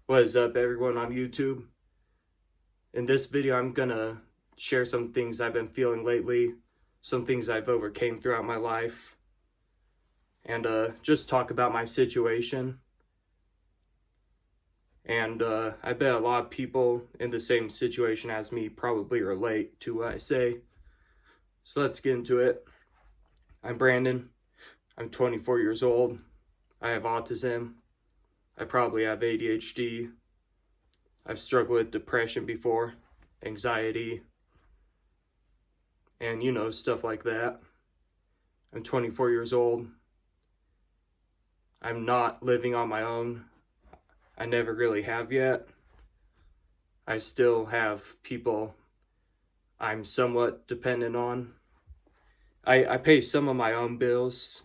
What is up, everyone on YouTube? In this video, I'm gonna share some things I've been feeling lately, some things I've overcame throughout my life, and just talk about my situation. And I bet a lot of people in the same situation as me probably relate to what I say. So let's get into it. I'm Brandon. I'm 24 years old. I have autism. I probably have ADHD. I've struggled with depression before, anxiety, and stuff like that. I'm 24 years old. I'm not living on my own. I never really have yet. I still have people I'm somewhat dependent on. I pay some of my own bills.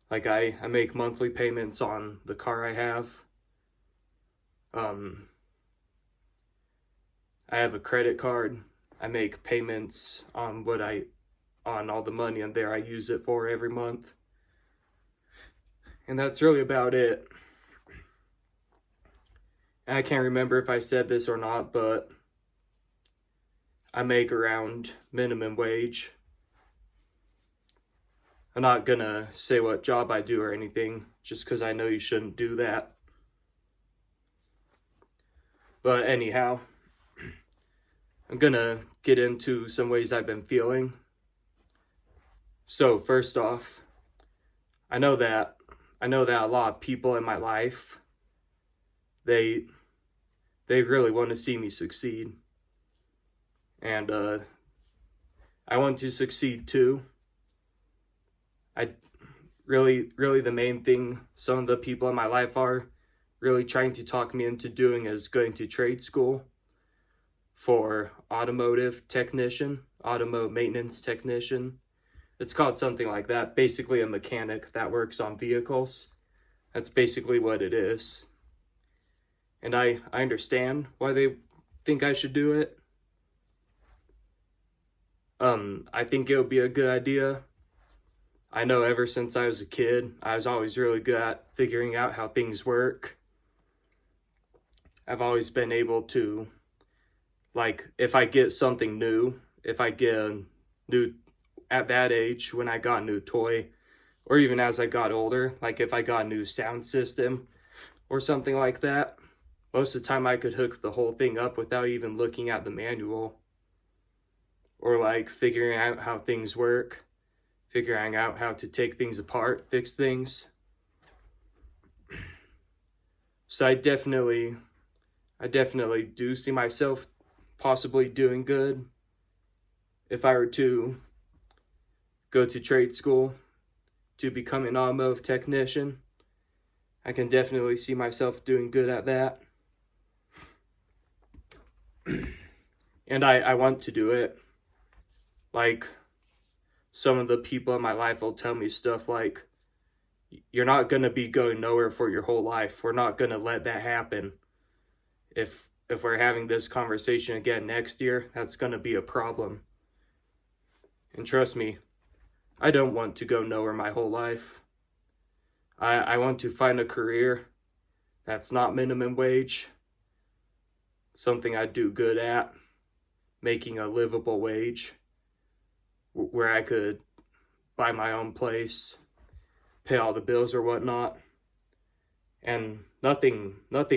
Like I make monthly payments on the car I have. I have a credit card. I make payments on on all the money in there I use it for every month. And that's really about it. And I can't remember if I said this or not, but I make around minimum wage. I'm not gonna say what job I do or anything, just because I know you shouldn't do that. But anyhow, I'm gonna get into some ways I've been feeling. So first off, I know that a lot of people in my life, they really want to see me succeed. And I want to succeed too. I really the main thing some of the people in my life are really trying to talk me into doing is going to trade school for automotive maintenance technician. It's called something like that. Basically a mechanic that works on vehicles. That's basically what it is. And I understand why they think I should do it. I think it would be a good idea. I know ever since I was a kid, I was always really good at figuring out how things work. I've always been able to, like, if I get something new, if I get a new, at that age when I got a new toy, or even as I got older, like if I got a new sound system or something like that, most of the time I could hook the whole thing up without even looking at the manual, or like figuring out how things work, figuring out how to take things apart, fix things. So I definitely do see myself possibly doing good if I were to go to trade school to become an automotive technician. I can definitely see myself doing good at that. And I want to do it. Like, some of the people in my life will tell me stuff like, you're not going to be going nowhere for your whole life. We're not going to let that happen. If we're having this conversation again next year, that's going to be a problem. And trust me, I don't want to go nowhere my whole life. I want to find a career that's not minimum wage, something I do good at, making a livable wage, where I could buy my own place, pay all the bills or whatnot, and nothing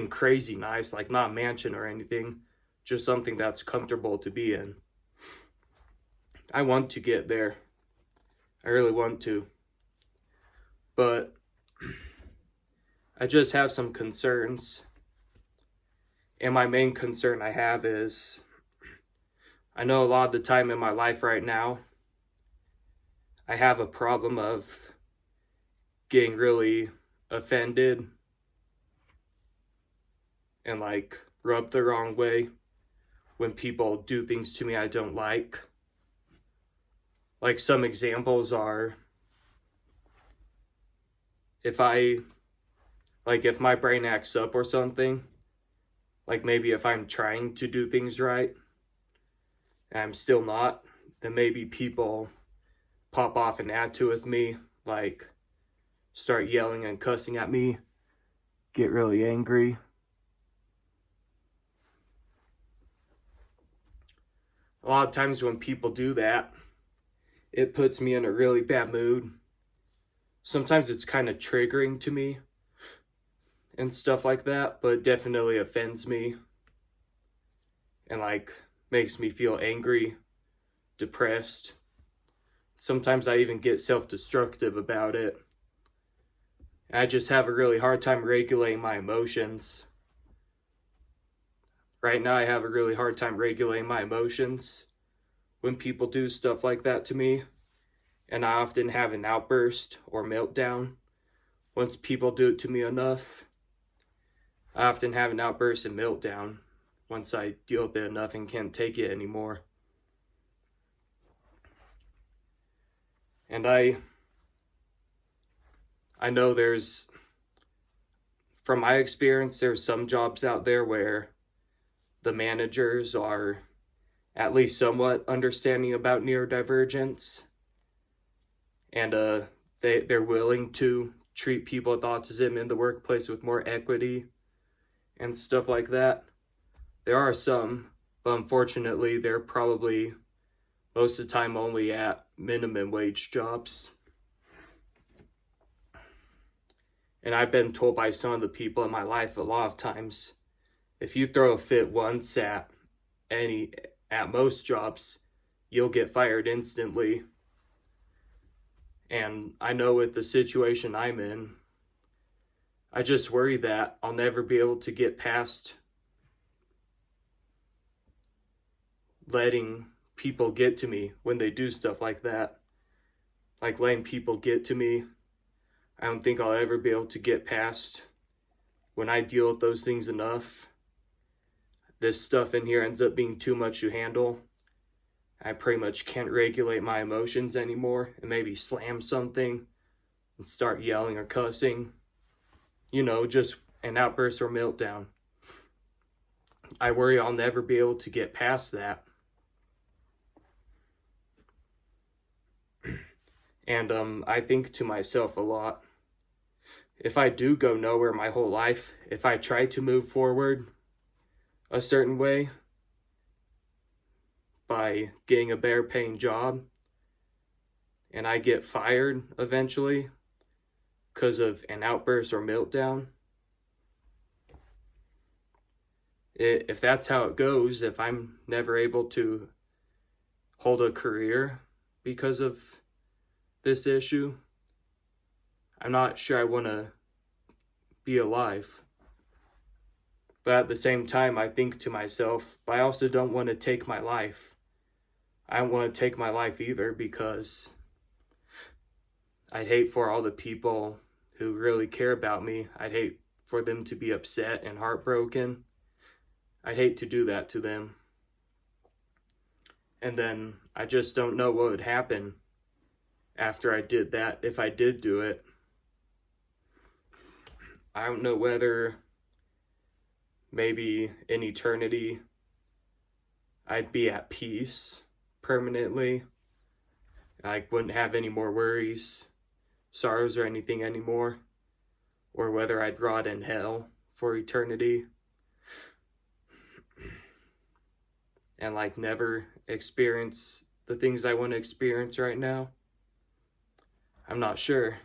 crazy nice, like not a mansion or anything, just something that's comfortable to be in. I want to get there. I really want to. But I just have some concerns. And my main concern I have is, I know a lot of the time in my life right now, I have a problem of getting really offended and like rubbed the wrong way when people do things to me I don't like. Like some examples are, if my brain acts up or something, like maybe if I'm trying to do things right and I'm still not, then maybe people pop off an attitude with me, like start yelling and cussing at me, get really angry. a lot of times when people do that, it puts me in a really bad mood. Sometimes it's kind of triggering to me and stuff like that, but it definitely offends me and like makes me feel angry, depressed. Sometimes I even get self-destructive about it. I just have a really hard time regulating my emotions. Right now, I have a really hard time regulating my emotions when people do stuff like that to me. And I often have an outburst or meltdown once people do it to me enough. I often have an outburst and meltdown once I deal with it enough and can't take it anymore. And I know from my experience, there's some jobs out there where the managers are at least somewhat understanding about neurodivergence, and they're willing to treat people with autism in the workplace with more equity and stuff like that. There are some, but unfortunately, they're probably most of the time only at minimum wage jobs. And I've been told by some of the people in my life a lot of times, if you throw a fit once at most jobs, you'll get fired instantly. And I know with the situation I'm in, I just worry that I'll never be able to get past letting people get to me when they do stuff like that. Like letting people get to me. I don't think I'll ever be able to get past when I deal with those things enough. This stuff in here ends up being too much to handle. I pretty much can't regulate my emotions anymore and maybe slam something and start yelling or cussing. You know, just an outburst or meltdown. I worry I'll never be able to get past that. And I think to myself a lot, if I do go nowhere my whole life, if I try to move forward a certain way by getting a better paying job and I get fired eventually because of an outburst or meltdown, if that's how it goes, if I'm never able to hold a career because of this issue, I'm not sure I want to be alive. But at the same time, I think to myself, but I also don't want to take my life. I don't want to take my life either, because I'd hate for all the people who really care about me, I'd hate for them to be upset and heartbroken. I'd hate to do that to them. And then I just don't know what would happen after I did that, if I did do it. I don't know whether maybe in eternity I'd be at peace permanently. I wouldn't have any more worries, sorrows, or anything anymore. Or whether I'd rot in hell for eternity and like never experience the things I want to experience right now. I'm not sure.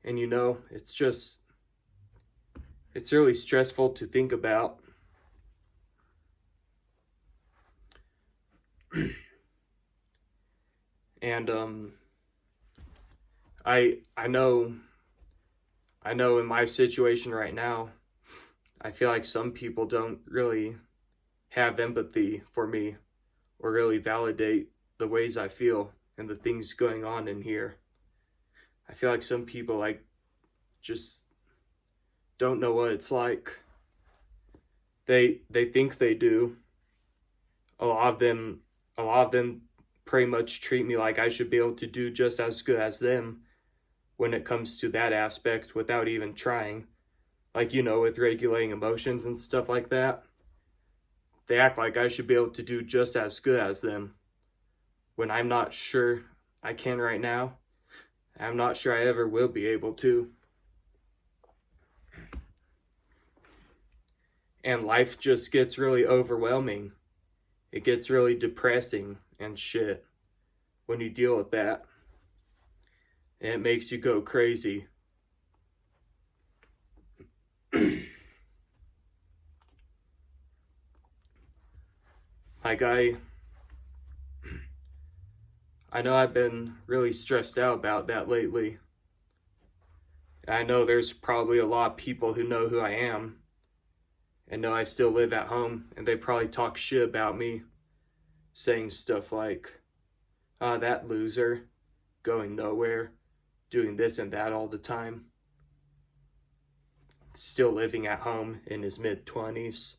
And you know, it's really stressful to think about. And I know in my situation right now, I feel like some people don't really have empathy for me or really validate the ways I feel and the things going on in here. I feel like some people like just don't know what it's like. They think they do. A lot of them pretty much treat me like I should be able to do just as good as them when it comes to that aspect without even trying. Like, you know, with regulating emotions and stuff like that. They act like I should be able to do just as good as them when I'm not sure I can right now. I'm not sure I ever will be able to. And life just gets really overwhelming it gets really depressing and shit when you deal with that. And it makes you go crazy. Like I know I've been really stressed out about that lately. I know there's probably a lot of people who know who I am and know I still live at home, and they probably talk shit about me, saying stuff like, "Ah, that loser, going nowhere, doing this and that all the time, still living at home in his mid-20s,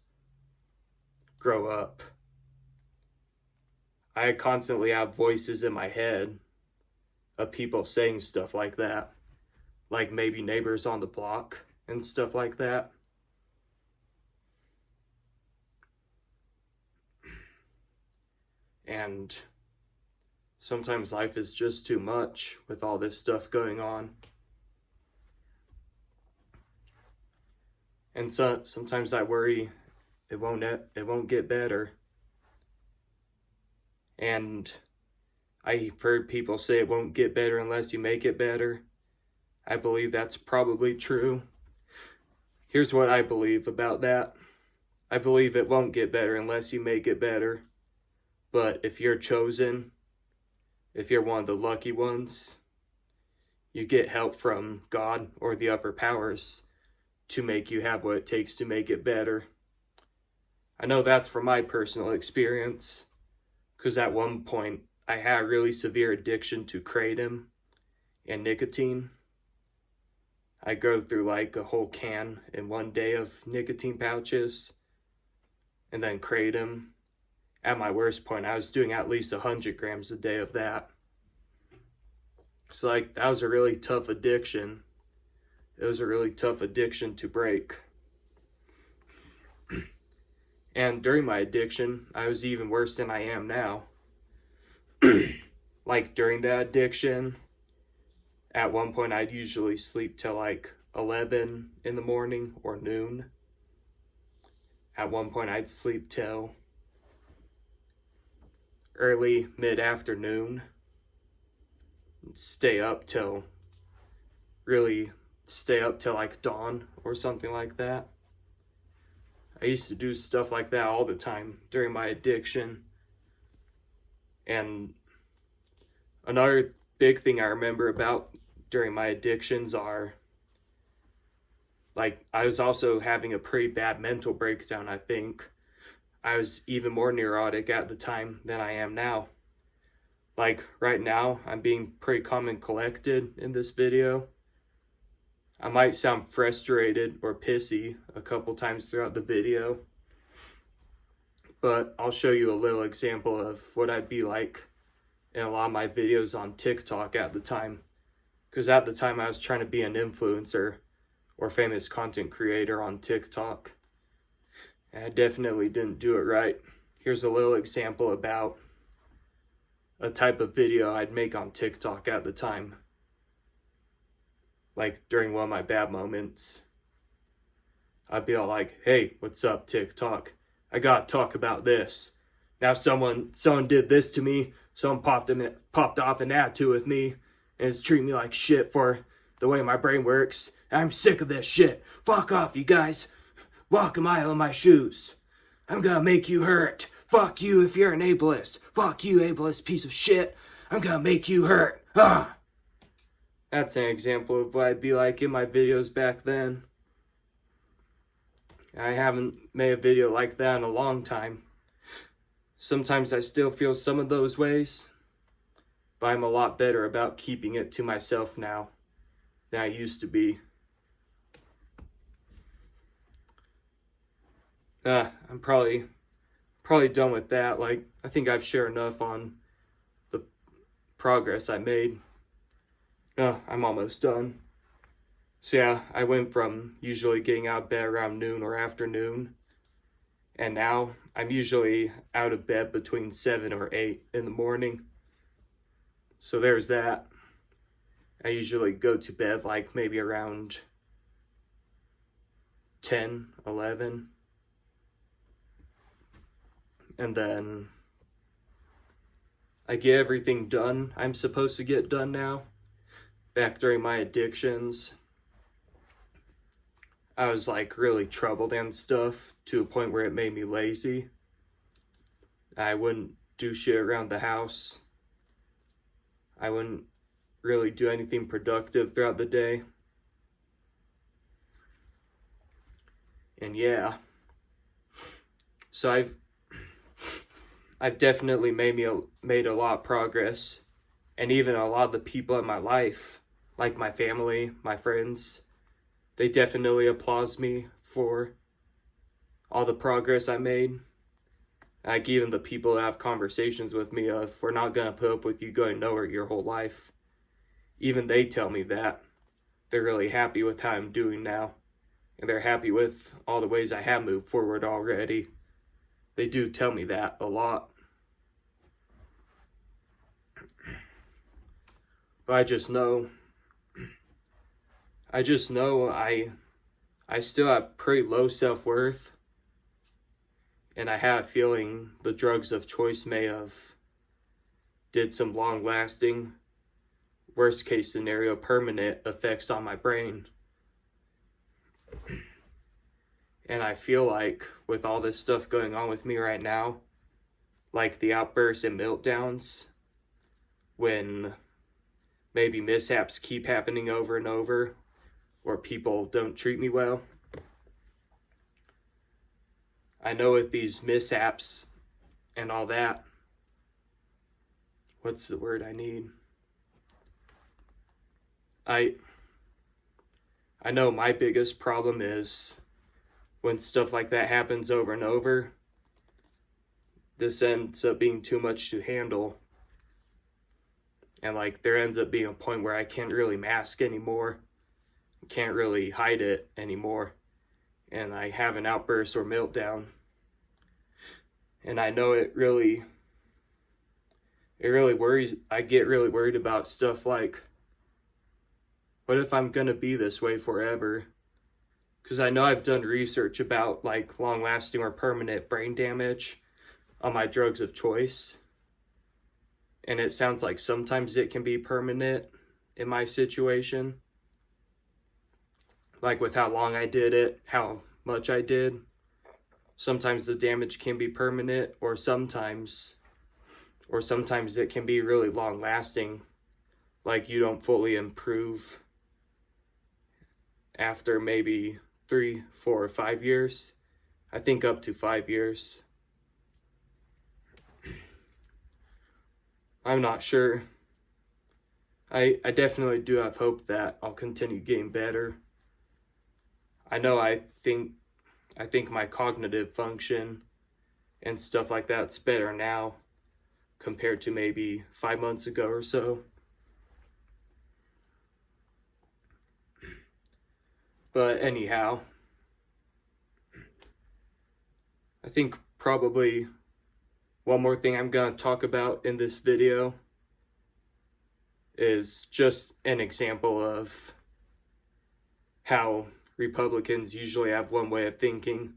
grow up." I constantly have voices in my head of people saying stuff like that, like maybe neighbors on the block and stuff like that. And sometimes life is just too much with all this stuff going on. And so sometimes I worry it won't get better. And I've heard people say it won't get better unless you make it better. I believe that's probably true. Here's what I believe about that. I believe it won't get better unless you make it better. But if you're chosen, if you're one of the lucky ones, you get help from God or the upper powers to make you have what it takes to make it better. I know that's from my personal experience, because at one point I had a really severe addiction to kratom and nicotine. I go through like a whole can in one day of nicotine pouches, and then kratom. At my worst point, I was doing at least 100 grams a day of that. So like, that was a really tough addiction. It was a really tough addiction to break. And during my addiction, I was even worse than I am now. Like during that addiction, at one point I'd usually sleep till like 11 in the morning or noon. At one point I'd sleep till early mid-afternoon. Stay up till like dawn or something like that. I used to do stuff like that all the time during my addiction. And another big thing I remember about during my addictions are, like, I was also having a pretty bad mental breakdown, I think. I was even more neurotic at the time than I am now. Like, right now, I'm being pretty calm and collected in this video. I might sound frustrated or pissy a couple times throughout the video, but I'll show you a little example of what I'd be like in a lot of my videos on TikTok at the time. Because at the time I was trying to be an influencer or famous content creator on TikTok. And I definitely didn't do it right. Here's a little example about a type of video I'd make on TikTok at the time. Like during one of my bad moments, I'd be all like, "Hey, what's up, TikTok? I gotta talk about this. Now someone did this to me. Someone popped off an attitude with me and is treating me like shit for the way my brain works. I'm sick of this shit. Fuck off, you guys. Walk a mile in my shoes. I'm gonna make you hurt. Fuck you if you're an ableist. Fuck you, ableist piece of shit. I'm gonna make you hurt. Ah!" That's an example of what I'd be like in my videos back then. I haven't made a video like that in a long time. Sometimes I still feel some of those ways, but I'm a lot better about keeping it to myself now than I used to be. I'm probably done with that. Like, I think I've shared enough on the progress I made. I'm almost done. So yeah, I went from usually getting out of bed around noon or afternoon, and now I'm usually out of bed between 7 or 8 in the morning. So there's that. I usually go to bed like maybe around 10, 11. and then I get everything done I'm supposed to get done now. Back during my addictions, I was like really troubled and stuff to a point where it made me lazy. I wouldn't do shit around the house. I wouldn't really do anything productive throughout the day. And yeah, so I've definitely made a lot of progress, and even a lot of the people in my life, like my family, my friends, they definitely applaud me for all the progress I made. Like even the people that have conversations with me of, we're not gonna put up with you going nowhere your whole life. Even they tell me that. They're really happy with how I'm doing now. And they're happy with all the ways I have moved forward already. They do tell me that a lot. But I just know I still have pretty low self-worth. And I have a feeling the drugs of choice may have did some long-lasting, worst case scenario, permanent effects on my brain. And I feel like with all this stuff going on with me right now, like the outbursts and meltdowns, when maybe mishaps keep happening over and over, or people don't treat me well, I know with these mishaps and all that, what's the word I need? I know my biggest problem is when stuff like that happens over and over, this ends up being too much to handle. And like there ends up being a point where I can't really mask anymore. Can't really hide it anymore. And I have an outburst or meltdown. And I know it really worries. I get really worried about stuff like, what if I'm gonna be this way forever? Because I know I've done research about like long-lasting or permanent brain damage on my drugs of choice. And it sounds like sometimes it can be permanent in my situation. Like with how long I did it, how much I did. Sometimes the damage can be permanent, or sometimes it can be really long lasting. Like you don't fully improve after maybe 3, 4, or 5 years. I think up to 5 years. I'm not sure. I definitely do have hope that I'll continue getting better. I know I think my cognitive function and stuff like that's better now compared to maybe 5 months ago or so. But anyhow, I think probably one more thing I'm going to talk about in this video is just an example of how Republicans usually have one way of thinking.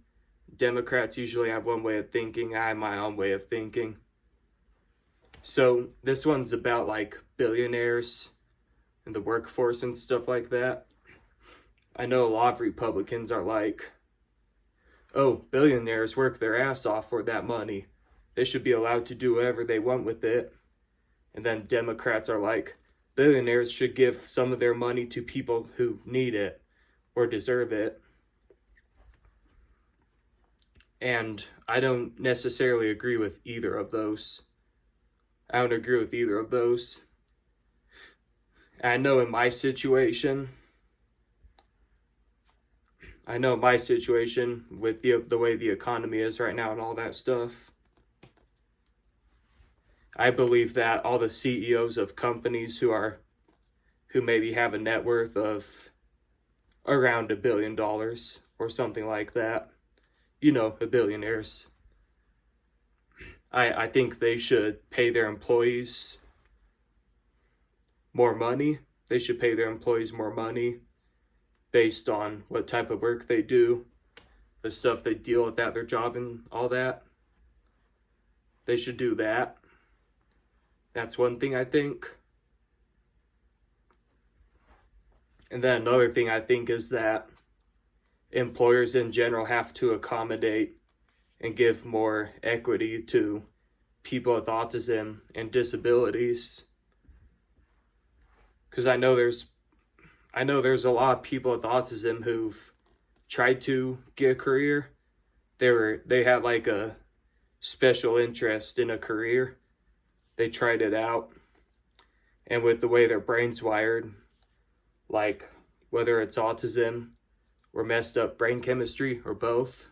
Democrats usually have one way of thinking. I have my own way of thinking. So this one's about like billionaires and the workforce and stuff like that. I know a lot of Republicans are like, oh, billionaires work their ass off for that money. They should be allowed to do whatever they want with it. And then Democrats are like, billionaires should give some of their money to people who need it or deserve it. And I don't necessarily agree with either of those. I don't agree with either of those. I know in my situation with the way the economy is right now and all that stuff, I believe that all the CEOs of companies who maybe have a net worth of around $1 billion or something like that, you know, billionaires, I think they should pay their employees more money. They should pay their employees more money based on what type of work they do, the stuff they deal with at their job and all that. They should do that. That's one thing I think. And then another thing I think is that employers in general have to accommodate and give more equity to people with autism and disabilities. Because I know there's a lot of people with autism who've tried to get a career. They had like a special interest in a career. They tried it out, and with the way their brain's wired, like whether it's autism or messed up brain chemistry or both,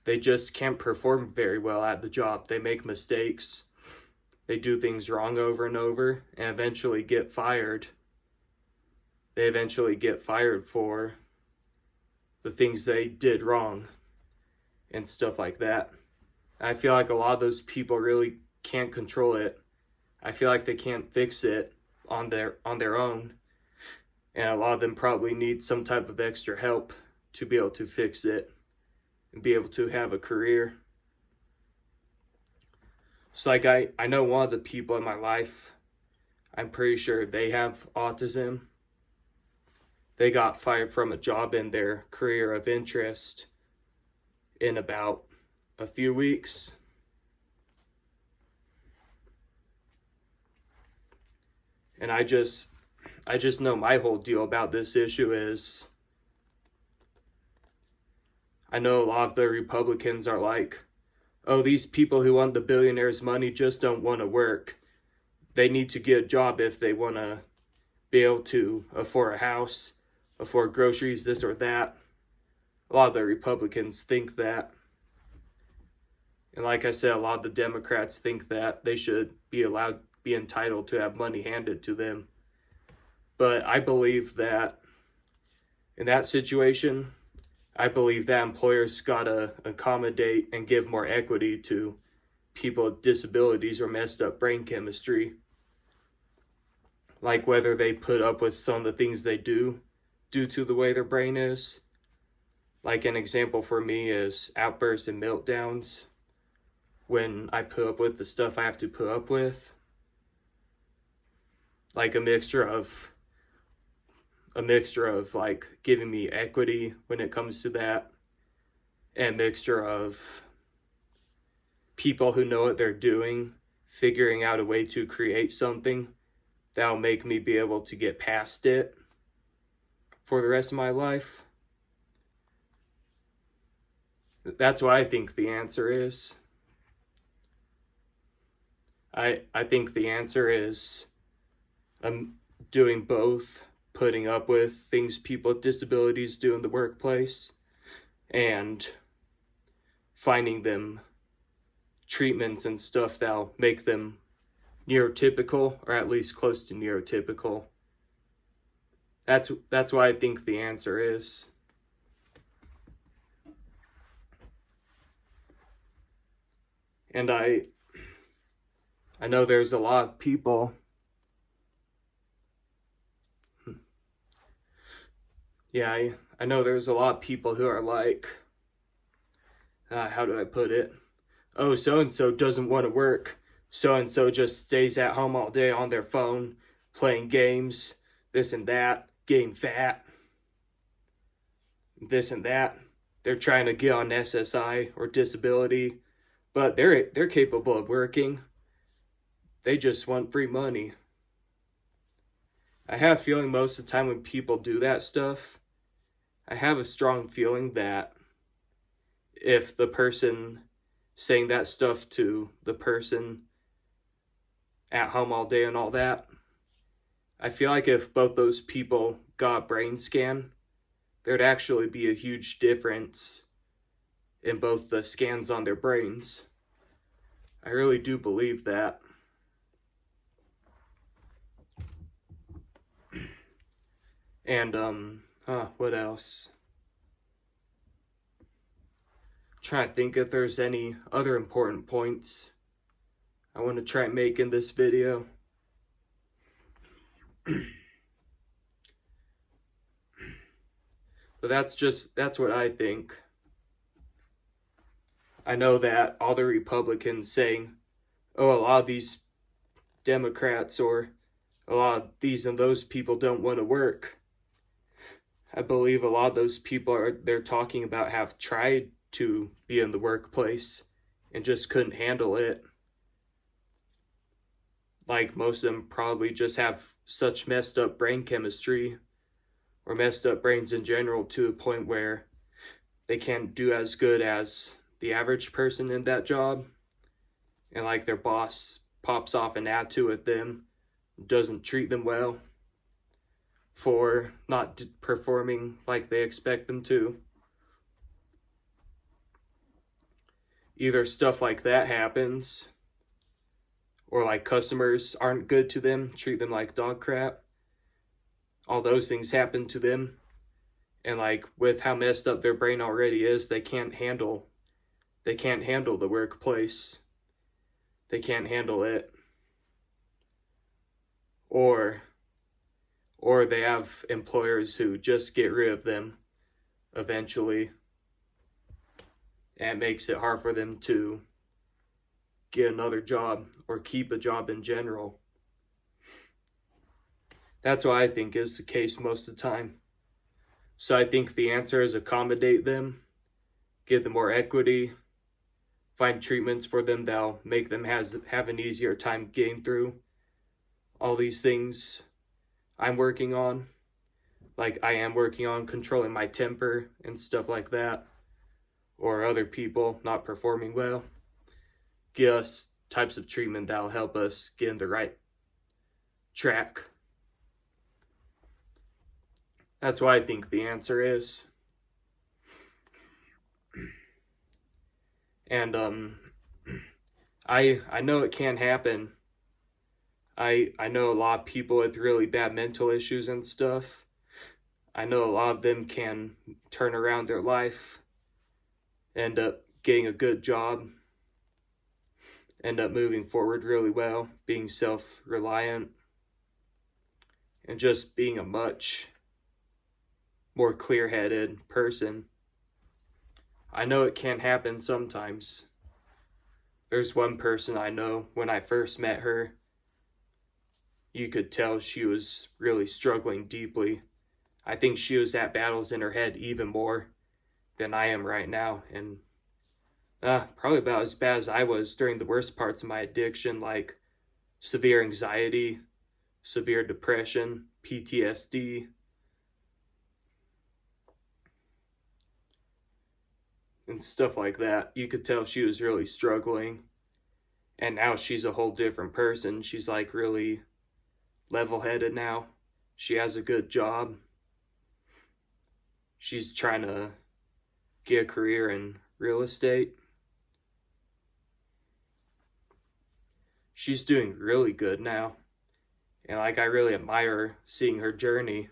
they just can't perform very well at the job. They make mistakes. They do things wrong over and over and eventually get fired. They eventually get fired for the things they did wrong and stuff like that. I feel like a lot of those people really can't control it. I feel like they can't fix it on their own. And a lot of them probably need some type of extra help to be able to fix it and be able to have a career. It's like I know one of the people in my life, I'm pretty sure they have autism. They got fired from a job in their career of interest in about a few weeks. And I just know my whole deal about this issue is, I know a lot of the Republicans are like, oh, these people who want the billionaires' money just don't want to work. They need to get a job if they want to be able to afford a house, afford groceries, this or that. A lot of the Republicans think that. And like I said, a lot of the Democrats think that they should be entitled to have money handed to them. But I believe that in that situation, I believe that employers gotta accommodate and give more equity to people with disabilities or messed up brain chemistry. Like whether they put up with some of the things they do due to the way their brain is. Like an example for me is outbursts and meltdowns when I put up with the stuff I have to put up with. Like a mixture of like giving me equity when it comes to that, and a mixture of people who know what they're doing, figuring out a way to create something that'll make me be able to get past it for the rest of my life. That's what I think the answer is. I think the answer is doing both, putting up with things people with disabilities do in the workplace and finding them treatments and stuff that'll make them neurotypical, or at least close to neurotypical. That's what I think the answer is. And I know there's a lot of people. Yeah, I know there's a lot of people who are like, how do I put it? Oh, so-and-so doesn't want to work. So-and-so just stays at home all day on their phone, playing games, this and that, getting fat, this and that. They're trying to get on SSI or disability, but they're capable of working. They just want free money. I have a feeling most of the time when people do that stuff, I have a strong feeling that if the person saying that stuff to the person at home all day and all that, I feel like if both those people got a brain scan, there'd actually be a huge difference in both the scans on their brains. I really do believe that. And what else? Trying to think if there's any other important points I want to try and make in this video. But that's what I think. I know that all the Republicans saying, oh, a lot of these Democrats or a lot of these and those people don't want to work. I believe a lot of those people they're talking about have tried to be in the workplace and just couldn't handle it. Like most of them probably just have such messed up brain chemistry or messed up brains in general to a point where they can't do as good as the average person in that job. And like their boss pops off an attitude at them, doesn't treat them well for not performing like they expect them to. Either stuff like that happens, or like customers aren't good to them, treat them like dog crap. All those things happen to them. And like with how messed up their brain already is, they can't handle the workplace. They can't handle it. Or they have employers who just get rid of them eventually. And it makes it hard for them to get another job or keep a job in general. That's what I think is the case most of the time. So I think the answer is accommodate them, give them more equity, find treatments for them that'll make them have an easier time getting through all these things I'm working on. Like I am working on controlling my temper and stuff like that, or other people not performing well. Give us types of treatment that'll help us get in the right track. That's what I think the answer is. And I know it can happen. I know a lot of people with really bad mental issues and stuff. I know a lot of them can turn around their life, end up getting a good job, end up moving forward really well, being self-reliant, and just being a much more clear-headed person. I know it can happen sometimes. There's one person I know, when I first met her, you could tell she was really struggling deeply. I think she was at battles in her head even more than I am right now, and probably about as bad as I was during the worst parts of my addiction, like severe anxiety, severe depression, PTSD, and stuff like that. You could tell she was really struggling, and now she's a whole different person. She's like really level-headed now. She has a good job. She's trying to get a career in real estate. She's doing really good now. And like I really admire seeing her journey.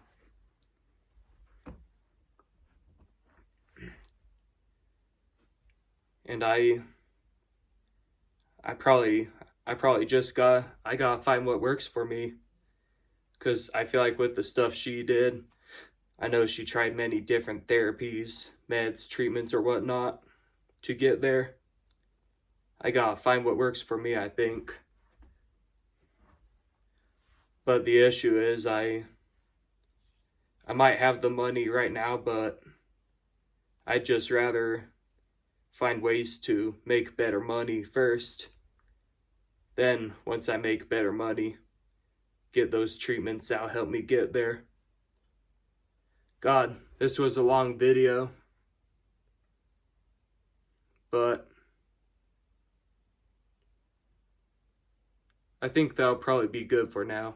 And I probably just gotta find what works for me. Cause I feel like with the stuff she did, I know she tried many different therapies, meds, treatments, or whatnot to get there. I gotta find what works for me, I think. But the issue is I might have the money right now, but I'd just rather find ways to make better money first. Then, once I make better money, get those treatments that'll help me get there. God, this was a long video, but I think that'll probably be good for now.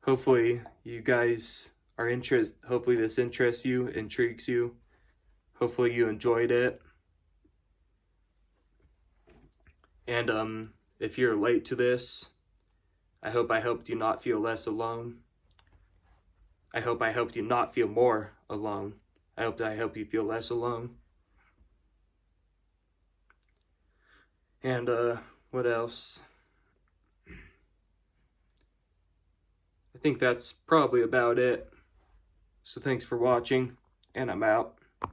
Hopefully you guys are hopefully this interests you, intrigues you. Hopefully you enjoyed it. And if you're late to this, I hope I helped you not feel less alone. I hope I helped you not feel more alone. I hope that I helped you feel less alone. And what else? I think that's probably about it. So thanks for watching, and I'm out.